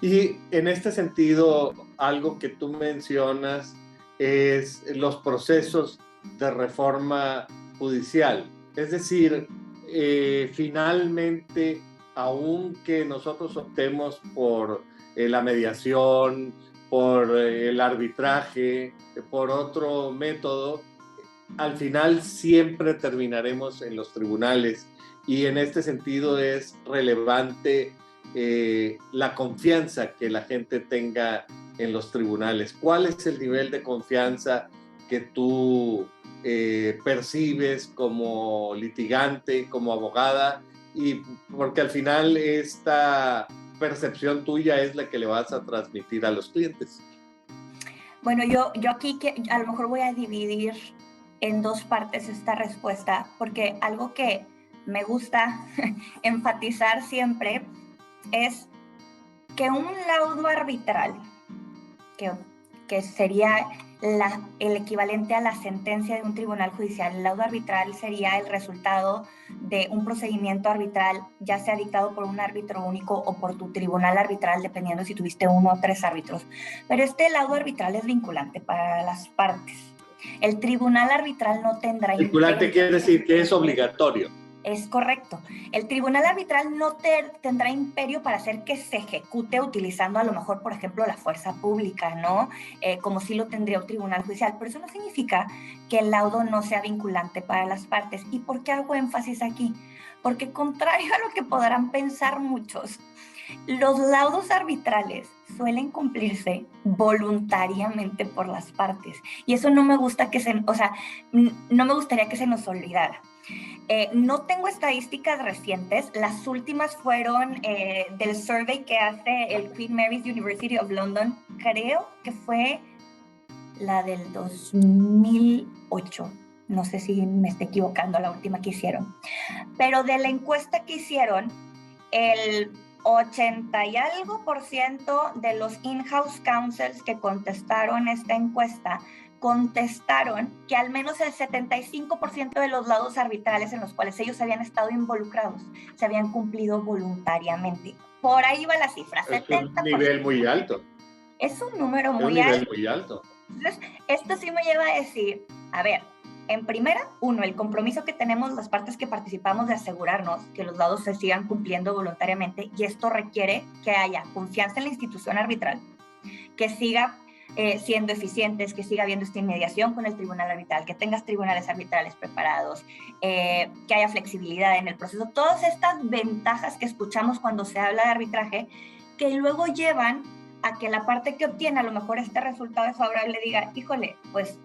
Y en este sentido, algo que tú mencionas es los procesos de reforma judicial. Es decir, finalmente, aunque nosotros optemos por la mediación, por el arbitraje, por otro método, al final siempre terminaremos en los tribunales y en este sentido es relevante la confianza que la gente tenga en los tribunales. ¿Cuál es el nivel de confianza que tú percibes como litigante, como abogada? Y porque al final esta percepción tuya es la que le vas a transmitir a los clientes. Bueno, yo aquí a lo mejor voy a dividir en dos partes esta respuesta, porque algo que me gusta enfatizar siempre es que un laudo arbitral, que sería el equivalente a la sentencia de un tribunal judicial, el laudo arbitral sería el resultado de un procedimiento arbitral, ya sea dictado por un árbitro único o por tu tribunal arbitral, dependiendo si tuviste 1 o 3 árbitros. Pero este laudo arbitral es vinculante para las partes. El tribunal arbitral no tendrá... Vinculante quiere decir que es obligatorio. Es correcto. El tribunal arbitral no tendrá imperio para hacer que se ejecute utilizando a lo mejor, por ejemplo, la fuerza pública, ¿no? Como sí lo tendría un tribunal judicial. Pero eso no significa que el laudo no sea vinculante para las partes. ¿Y por qué hago énfasis aquí? Porque contrario a lo que podrán pensar muchos, los laudos arbitrales suelen cumplirse voluntariamente por las partes. Y eso no me gusta no me gustaría que se nos olvidara. No tengo estadísticas recientes, las últimas fueron del survey que hace el Queen Mary's University of London, creo que fue la del 2008, no sé si me estoy equivocando, la última que hicieron, pero de la encuesta que hicieron, el 80 y algo % de los in-house counsels que contestaron esta encuesta contestaron que al menos el 75% de los laudos arbitrales en los cuales ellos habían estado involucrados se habían cumplido voluntariamente. Por ahí va la cifra, es 70%. Un nivel muy alto. Es un número muy alto. Entonces, esto sí me lleva a decir, a ver, en primera, el compromiso que tenemos las partes que participamos de asegurarnos que los laudos se sigan cumpliendo voluntariamente, y esto requiere que haya confianza en la institución arbitral, que siga siendo eficientes, que siga habiendo esta inmediación con el tribunal arbitral, que tengas tribunales arbitrales preparados, que haya flexibilidad en el proceso. Todas estas ventajas que escuchamos cuando se habla de arbitraje, que luego llevan a que la parte que obtiene a lo mejor este resultado desfavorable diga, híjole, pues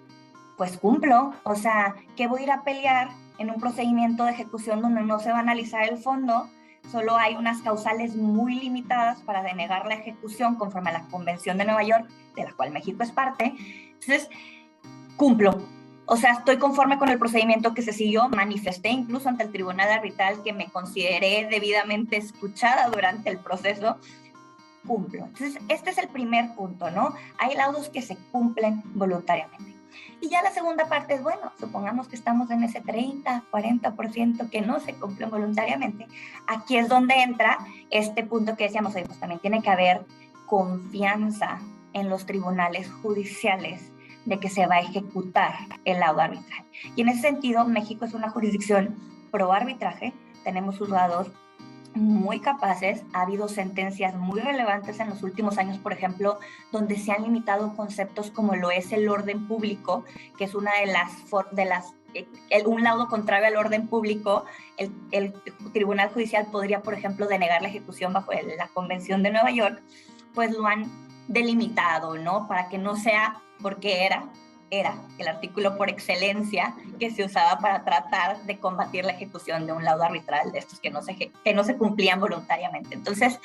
cumplo, o sea, que voy a ir a pelear en un procedimiento de ejecución donde no se va a analizar el fondo, solo hay unas causales muy limitadas para denegar la ejecución conforme a la Convención de Nueva York, de la cual México es parte. Entonces, cumplo. O sea, estoy conforme con el procedimiento que se siguió, manifesté incluso ante el tribunal arbitral que me consideré debidamente escuchada durante el proceso, cumplo. Entonces, este es el primer punto, ¿no? Hay laudos que se cumplen voluntariamente. Y ya la segunda parte es, bueno, supongamos que estamos en ese 30, 40% que no se cumplen voluntariamente. Aquí es donde entra este punto que decíamos hoy, pues también tiene que haber confianza en los tribunales judiciales de que se va a ejecutar el laudo arbitral. Y en ese sentido, México es una jurisdicción pro arbitraje, tenemos juzgados muy capaces, ha habido sentencias muy relevantes en los últimos años, por ejemplo, donde se han limitado conceptos como lo es el orden público, que es una un laudo contrario al orden público. El Tribunal Judicial podría, por ejemplo, denegar la ejecución bajo la Convención de Nueva York, pues lo han delimitado, ¿no? Para que no sea porque era el artículo por excelencia que se usaba para tratar de combatir la ejecución de un laudo arbitral de estos que no se cumplían voluntariamente. Entonces,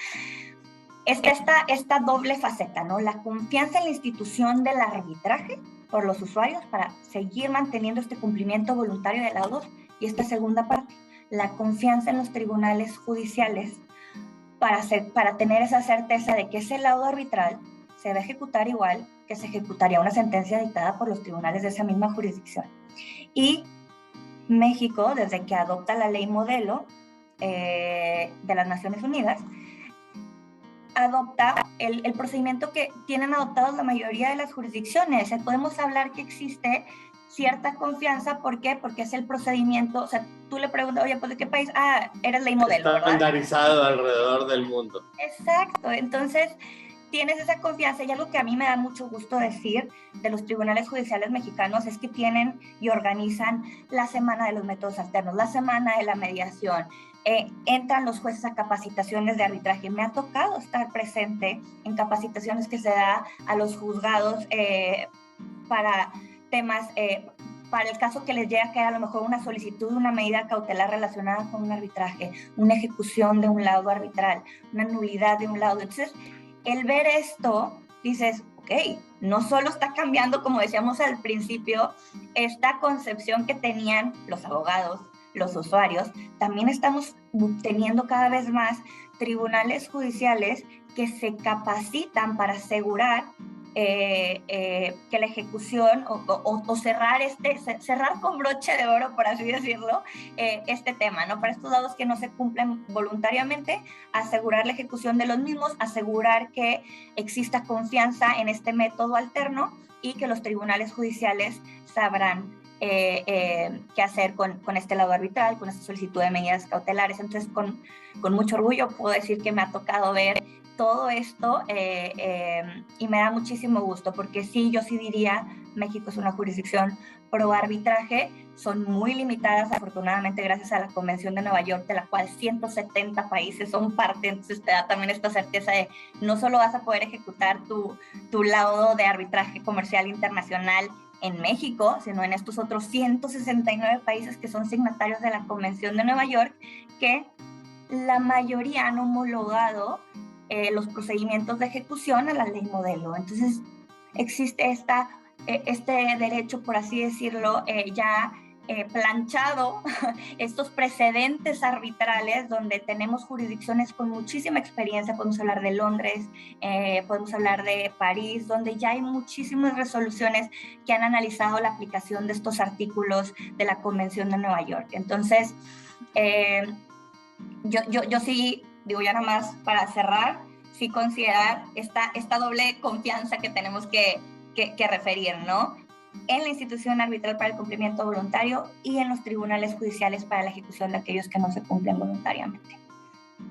esta doble faceta, ¿no? La confianza en la institución del arbitraje por los usuarios para seguir manteniendo este cumplimiento voluntario de laudos, y esta segunda parte, la confianza en los tribunales judiciales para tener esa certeza de que ese laudo arbitral se va a ejecutar igual que se ejecutaría una sentencia dictada por los tribunales de esa misma jurisdicción. Y México, desde que adopta la ley modelo de las Naciones Unidas, adopta el procedimiento que tienen adoptados la mayoría de las jurisdicciones. Podemos hablar que existe cierta confianza. ¿Por qué? Porque es el procedimiento. O sea, tú le preguntas, oye, pues ¿de qué país? Ah, eres ley modelo, ¿verdad? Estandarizado alrededor del mundo. Exacto. Entonces, tienes esa confianza, y algo que a mí me da mucho gusto decir de los tribunales judiciales mexicanos es que tienen y organizan la semana de los métodos alternos, la semana de la mediación, entran los jueces a capacitaciones de arbitraje. Me ha tocado estar presente en capacitaciones que se da a los juzgados para temas, para el caso que les llega a caer a lo mejor una solicitud de una medida cautelar relacionada con un arbitraje, una ejecución de un laudo arbitral, una nulidad de un laudo. Entonces, el ver esto, dices, ok, no solo está cambiando, como decíamos al principio, esta concepción que tenían los abogados, los usuarios, también estamos teniendo cada vez más tribunales judiciales que se capacitan para asegurar que la ejecución o cerrar con broche de oro, por así decirlo, este tema, ¿no? Para estos dados que no se cumplen voluntariamente, asegurar la ejecución de los mismos, asegurar que exista confianza en este método alterno y que los tribunales judiciales sabrán qué hacer con este laudo arbitral, con esta solicitud de medidas cautelares. Entonces, con mucho orgullo puedo decir que me ha tocado ver todo esto y me da muchísimo gusto, porque sí, yo sí diría, México es una jurisdicción pro arbitraje, son muy limitadas, afortunadamente, gracias a la Convención de Nueva York, de la cual 170 países son parte. Entonces te da también esta certeza de no solo vas a poder ejecutar tu laudo de arbitraje comercial internacional en México, sino en estos otros 169 países que son signatarios de la Convención de Nueva York, que la mayoría han homologado los procedimientos de ejecución a la ley modelo. Entonces, existe este derecho, por así decirlo, ya planchado, estos precedentes arbitrales donde tenemos jurisdicciones con muchísima experiencia. Podemos hablar de Londres, podemos hablar de París, donde ya hay muchísimas resoluciones que han analizado la aplicación de estos artículos de la Convención de Nueva York. Entonces, yo sí, digo, ya nada más para cerrar, sí considerar esta doble confianza que tenemos que referir, ¿no? En la institución arbitral para el cumplimiento voluntario y en los tribunales judiciales para la ejecución de aquellos que no se cumplen voluntariamente.